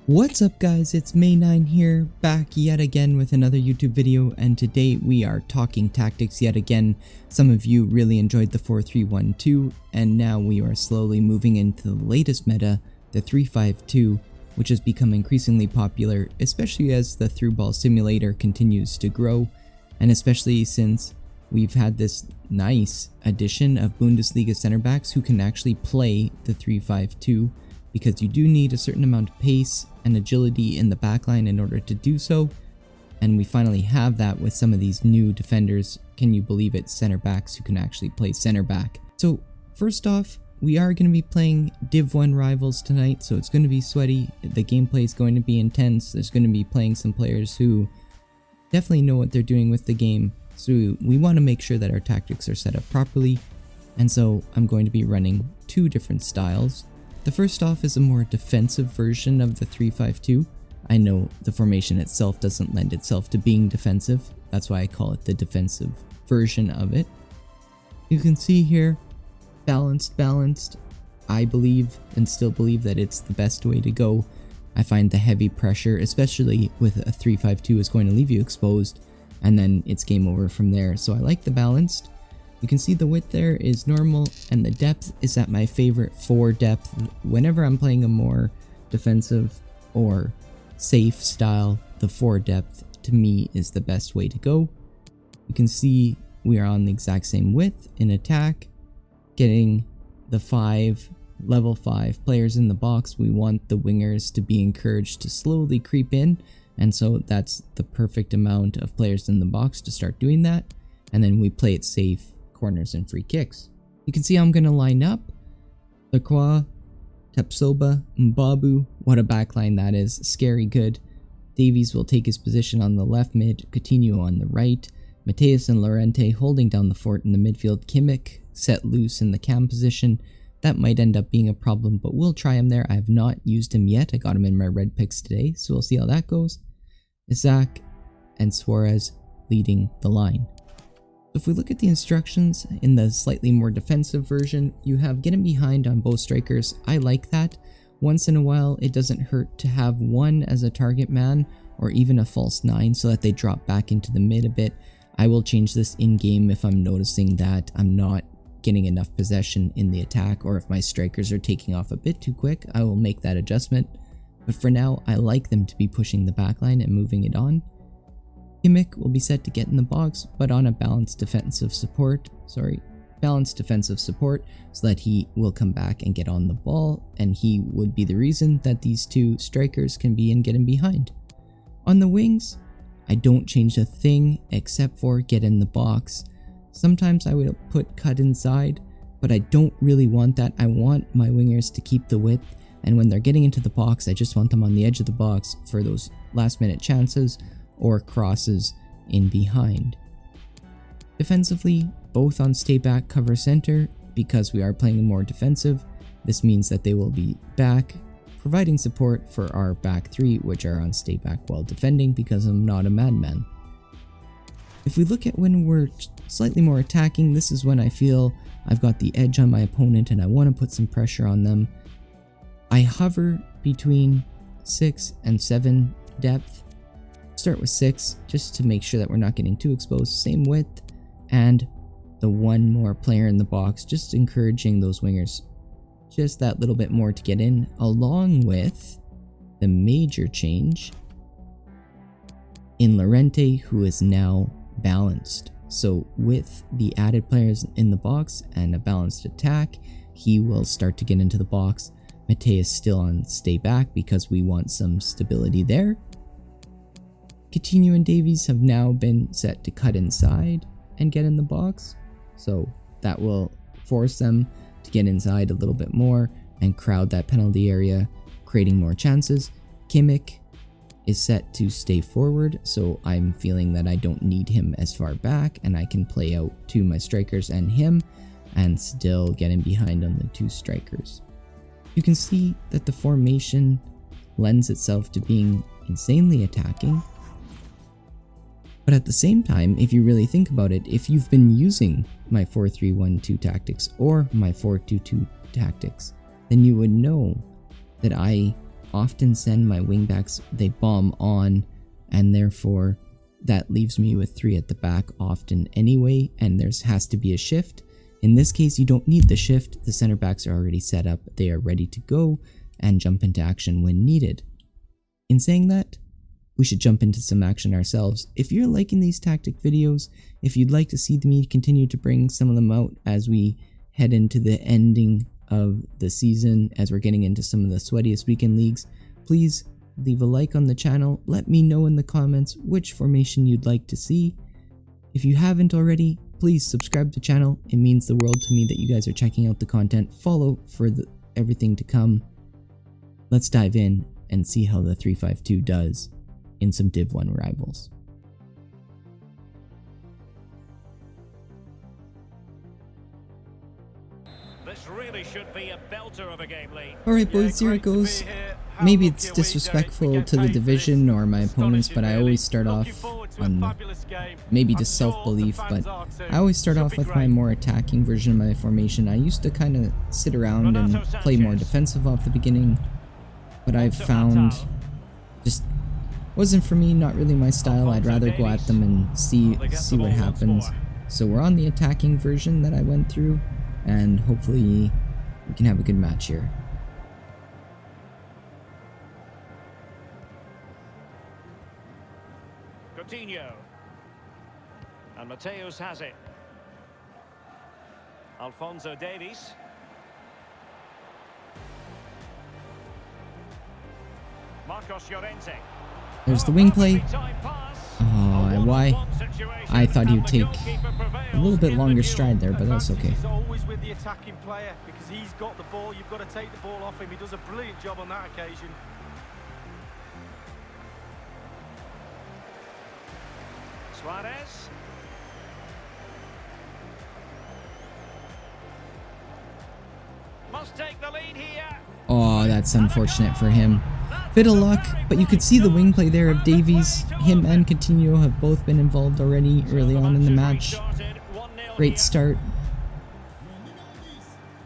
What's up guys, it's MaeNine here, back yet again with another YouTube video, and today we are talking tactics yet again. Some of you really enjoyed the 4-3-1-2, and now we are slowly moving into the latest meta, the 3-5-2, which has become increasingly popular, especially as the through ball simulator continues to grow, and especially since we've had this nice addition of Bundesliga center backs who can actually play the 3-5-2, because you do need a certain amount of pace and agility in the backline in order to do so, and we finally have that with some of these new defenders. Can you believe it? Center backs who can actually play center back. So first off, we are going to be playing Div 1 rivals tonight, so it's going to be sweaty. The gameplay is going to be intense. There's going to be playing some players who definitely know what they're doing with the game, so we want to make sure that our tactics are set up properly, and so I'm going to be running two different styles. The first off is a more defensive version of the 3-5-2. I know the formation itself doesn't lend itself to being defensive, that's why I call it the defensive version of it. You can see here, balanced. I believe and still believe that it's the best way to go. I find the heavy pressure, especially with a 3-5-2, is going to leave you exposed, and then it's game over from there. So I like the balanced. You can see the width there is normal, and the depth is at my favorite 4 depth. Whenever I'm playing a more defensive or safe style, the 4 depth to me is the best way to go. You can see we are on the exact same width in attack, getting the level 5 players in the box. We want the wingers to be encouraged to slowly creep in, and so that's the perfect amount of players in the box to start doing that, and then we play it safe, corners and free kicks. You can see I'm going to line up Lacroix, Tapsoba, Mbabu. What a backline that is, scary good. Davies will take his position on the left mid, Coutinho on the right, Mateus and Llorente holding down the fort in the midfield, Kimmich set loose in the cam position. That might end up being a problem, but we'll try him there. I have not used him yet. I got him in my red picks today, so we'll see how that goes. Isaac and Suarez leading the line. If we look at the instructions in the slightly more defensive version, you have getting behind on both strikers. I like that. Once in a while, it doesn't hurt to have one as a target man or even a false 9 so that they drop back into the mid a bit. I will change this in game if I'm noticing that I'm not getting enough possession in the attack, or if my strikers are taking off a bit too quick, I will make that adjustment. But for now, I like them to be pushing the backline and moving it on. Kimmich will be set to get in the box, but on a balanced defensive support, so that he will come back and get on the ball, and he would be the reason that these two strikers can be in getting behind. On the wings, I don't change a thing except for get in the box. Sometimes I would put cut inside, but I don't really want that. I want my wingers to keep the width, and when they're getting into the box, I just want them on the edge of the box for those last minute chances or crosses in behind. Defensively, both on stay back cover center, because we are playing more defensive. This means that they will be back, providing support for our back 3, which are on stay back while defending, because I'm not a madman. If we look at when we're slightly more attacking, this is when I feel I've got the edge on my opponent and I want to put some pressure on them. I hover between 6 and 7 depth. Start with 6 just to make sure that we're not getting too exposed. Same width, and the one more player in the box, just encouraging those wingers just that little bit more to get in, along with the major change in Llorente, who is now balanced. So with the added players in the box and a balanced attack, he will start to get into the box. Mateus still on stay back because we want some stability there. Coutinho and Davies have now been set to cut inside and get in the box, so that will force them to get inside a little bit more and crowd that penalty area, creating more chances. Kimmich is set to stay forward, so I'm feeling that I don't need him as far back, and I can play out to my strikers and him and still get in behind on the 2 strikers. You can see that the formation lends itself to being insanely attacking. But at the same time, if you really think about it, if you've been using my 4-3-1-2 tactics or my 4-2-2 tactics, then you would know that I often send my wingbacks, they bomb on, and therefore that leaves me with 3 at the back often anyway, and there has to be a shift. In this case, you don't need the shift. The center backs are already set up. They are ready to go and jump into action when needed. In saying that, we should jump into some action ourselves. If you're liking these tactic videos, if you'd like to see me continue to bring some of them out as we head into the ending of the season, as we're getting into some of the sweatiest weekend leagues, please leave a like on the channel. Let me know in the comments which formation you'd like to see. If you haven't already, please subscribe to the channel. It means the world to me that you guys are checking out the content. Follow for everything to come. Let's dive in and see how the 352 does in some Div 1 rivals. This really should be a belter of a game, Lee. Alright boys, here it goes. Maybe it's disrespectful to the division or my opponents, but I always start off on maybe just self-belief, but I always start off with my more attacking version of my formation. I used to kind of sit around and play more defensive off the beginning, but I've found just wasn't for me, not really my style. I'd rather go at them and see what happens. So we're on the attacking version that I went through, and hopefully we can have a good match here. Coutinho. And Mateus has it. Alphonso Davies. Marcos Llorente. There's the wing play. Oh, why? I thought he would take a little bit longer stride there, but that's okay. He's always with the attacking player because he's got the ball. You've got to take the ball off him. He does a brilliant job on that occasion. Suarez. Must take the lead here. Oh, that's unfortunate for him. Bit of luck, but you could see the wing play there of Davies. Him and Coutinho have both been involved already early on in the match. Great start.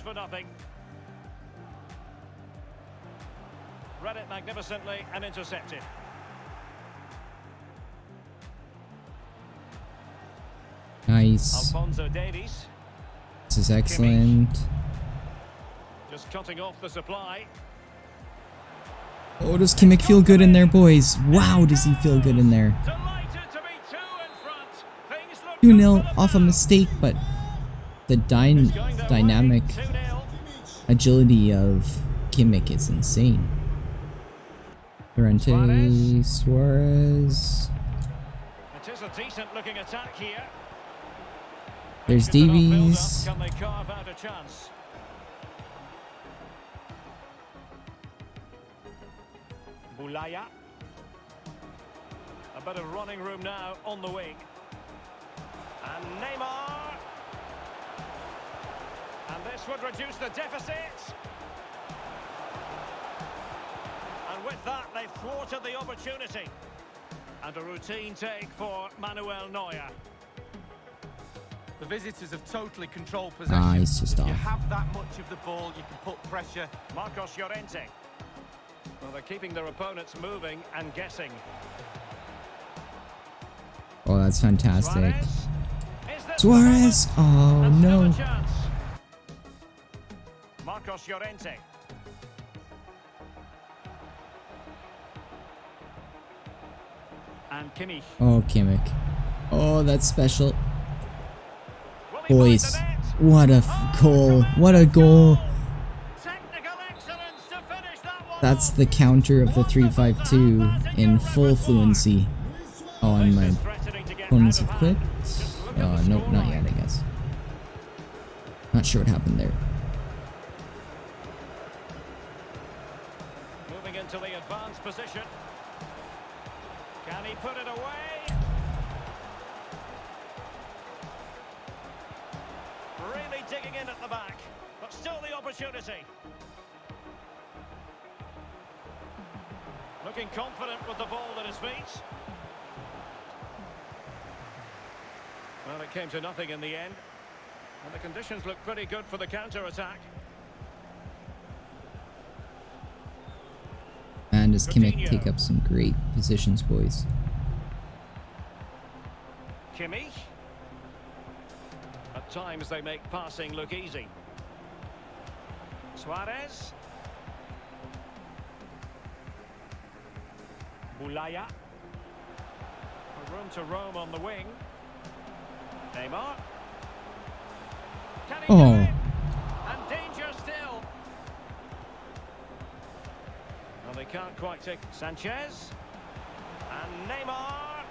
For nothing. Read it magnificently and intercepted. Nice. Alphonso Davies. This is excellent. Just cutting off the supply. Oh, does Kimmich feel good in there, boys? Wow, does he feel good in there. 2-0 off a mistake, but the dynamic agility of Kimmich is insane. Llorente, Suarez. It is a decent looking attack here. There's Davies. Can they carve out a chance? Bulaya. A bit of running room now on the wing. And Neymar. And this would reduce the deficit. And with that, they've thwarted the opportunity. And a routine take for Manuel Neuer. The visitors have totally controlled possession. Nice, just if off. you have that much of the ball, you can put pressure. Marcos Llorente. Well, they're keeping their opponents moving and guessing. Oh, that's fantastic. Suarez! Oh, no. Marcos Llorente. And Kimmich. Oh, Kimmich. Oh, that's special. Boys, what a goal. What a goal. That's the counter of the 3-5-2 in full fluency. Oh, and my opponents have quit. Nope, not yet, I guess. Not sure what happened there. Moving into the advanced position. Can he put it away? Really digging in at the back, but still the opportunity. Looking confident with the ball at his feet. Well, it came to nothing in the end. And the conditions look pretty good for the counter-attack. this Kimmich take up some great positions, boys. Kimmich. At times they make passing look easy. Suarez. Boulaya. Room to roam on the wing. Neymar. Can he do it? And danger still. Well, they can't quite take Sanchez. And Neymar.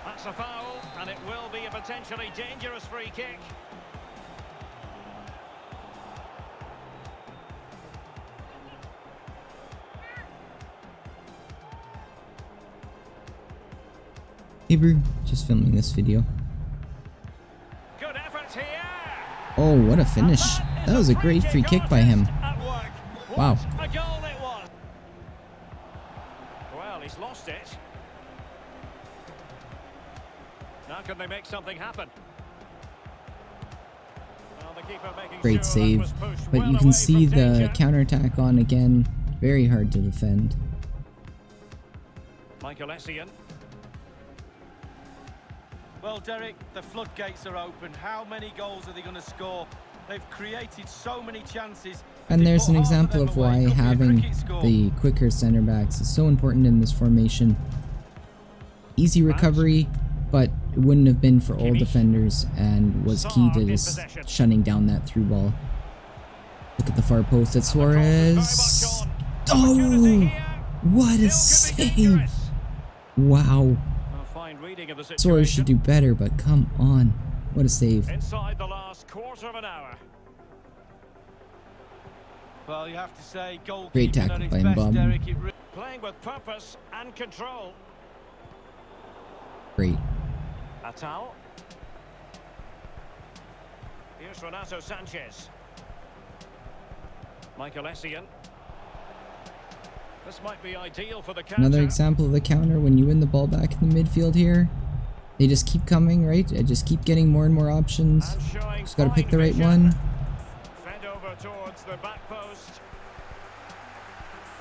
That's a foul, and it will be a potentially dangerous free kick. Hey bro, just filming this video. Good effort here. Oh, what a finish. That was a great free kick by him. Wow. A goal it was. Well, he's lost it. Now can they make something happen? Well, the keeper making Great sure save. that was pushed But well you can away see from the danger. counterattack on again. Very hard to defend. Michael Essien. Well, Derek, the floodgates are open. How many goals are they going to score? They've created so many chances. And there's an Put half example them of away. why Could be a having cricket score. the quicker center backs is so important in this formation. Easy recovery, but it wouldn't have been for all defenders and was key to just shutting down that through ball. Look at the far post at Suarez. Oh, what a save! Wow. Fine reading of the Suarez should do better, but come on. What a save. Inside the last quarter of an hour. Well, you have to say, goalkeeping Great tackle at its by best, Mbappe. Derek. Playing with purpose and control. Great. Atal. Here's Renato Sanchez. Michael Essien. This might be ideal for the counter. Another example of the counter when you win the ball back in the midfield here. They just keep coming, right? I just keep getting more and more options. And showing Just gotta pick fine the right vision. one. Fed over towards the back post.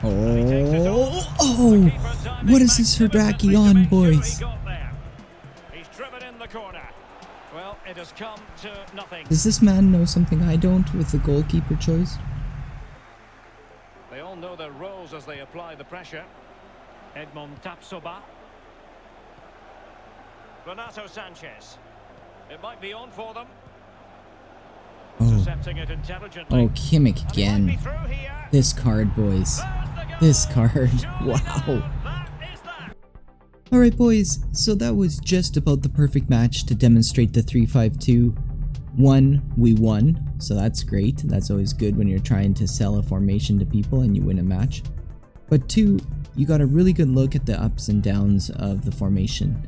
Oh, what is this Herdaki on, boys? He's driven in the corner. Well, it has come to nothing. Does this man know something I don't with the goalkeeper choice? They all know their roles as they apply the pressure. Edmond Tapsoba. Renato Sanchez. It might be on for them. Oh, Intercepting it intelligently. oh, Kimmich And he might be again. through here. This card, boys. There's the goal. This card. Surely Wow. that is that. Alright boys, so that was just about the perfect match to demonstrate the 3-5-2. 1, we won, so that's great. That's always good when you're trying to sell a formation to people and you win a match. But 2, you got a really good look at the ups and downs of the formation.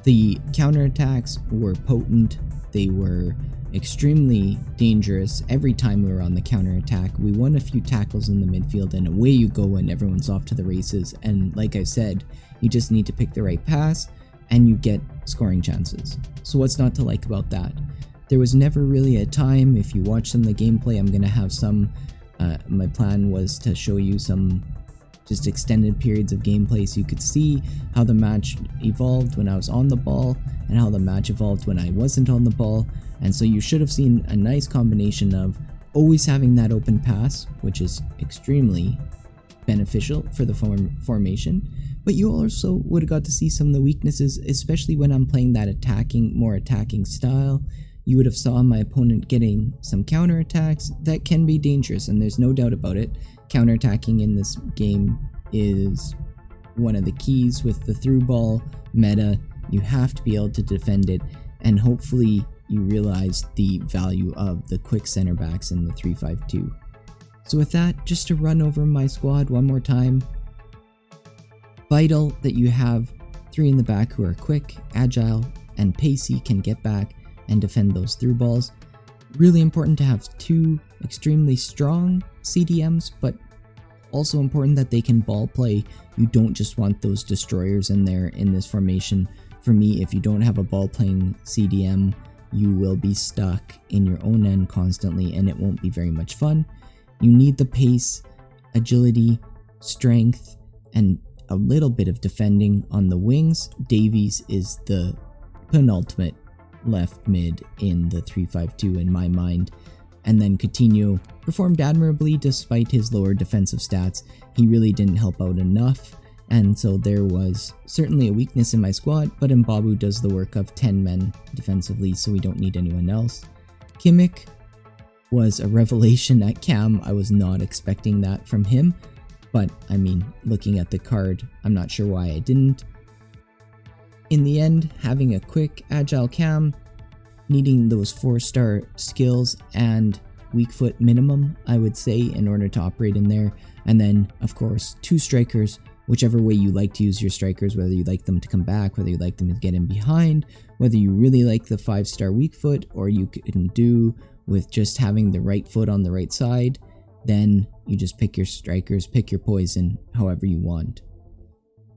The counterattacks were potent, they were extremely dangerous every time we were on the counterattack. We won a few tackles in the midfield and away you go and everyone's off to the races. And like I said, you just need to pick the right pass and you get scoring chances. So what's not to like about that? There was never really a time. If you watch some of the gameplay, I'm going to have some, my plan was to show you some just extended periods of gameplay so you could see how the match evolved when I was on the ball and how the match evolved when I wasn't on the ball. And so you should have seen a nice combination of always having that open pass, which is extremely beneficial for the formation, but you also would have got to see some of the weaknesses, especially when I'm playing that more attacking style. You would have saw my opponent getting some counterattacks that can be dangerous, and there's no doubt about it. Counterattacking in this game is one of the keys with the through ball meta. You have to be able to defend it, and hopefully you realize the value of the quick center backs in the 3-5-2. So with that, just to run over my squad one more time. Vital that you have 3 in the back who are quick, agile, and pacey, can get back and defend those through balls. Really important to have 2 extremely strong CDMs, but also important that they can ball play. You don't just want those destroyers in there in this formation. For me, if you don't have a ball playing CDM, you will be stuck in your own end constantly and it won't be very much fun. You need the pace, agility, strength, and a little bit of defending on the wings. Davies is the penultimate left mid in the 3-5-2 in my mind. And then Coutinho performed admirably despite his lower defensive stats. He really didn't help out enough, and so there was certainly a weakness in my squad, but Mbabu does the work of 10 men defensively, so we don't need anyone else. Kimmich was a revelation at cam. I was not expecting that from him, but I mean, looking at the card, I'm not sure why I didn't. In the end, having a quick, agile cam, needing those 4-star skills and weak foot minimum, I would say, in order to operate in there. And then, of course, 2 strikers, whichever way you like to use your strikers, whether you like them to come back, whether you like them to get in behind, whether you really like the 5-star weak foot, or you can do with just having the right foot on the right side, then you just pick your strikers, pick your poison, however you want.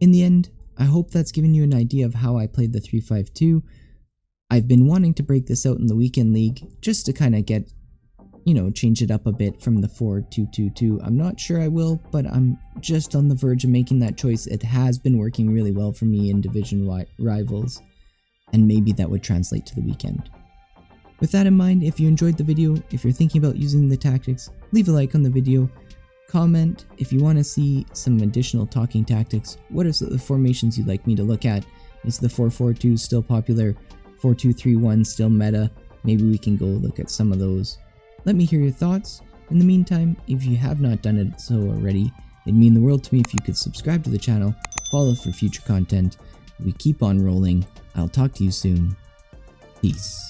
In the end, I hope that's given you an idea of how I played the 3-5-2. I've been wanting to break this out in the weekend league just to kind of get, change it up a bit from the 4-2-2-2. I'm not sure I will, but I'm just on the verge of making that choice. It has been working really well for me in division rivals, and maybe that would translate to the weekend. With that in mind, if you enjoyed the video, if you're thinking about using the tactics, leave a like on the video, comment if you want to see some additional talking tactics. What are the formations you'd like me to look at? Is the 4-4-2 still popular? 4-2-3-1 still meta? Maybe we can go look at some of those. Let me hear your thoughts. In the meantime, if you have not done it so already, it'd mean the world to me if you could subscribe to the channel, follow for future content. We keep on rolling. I'll talk to you soon. Peace.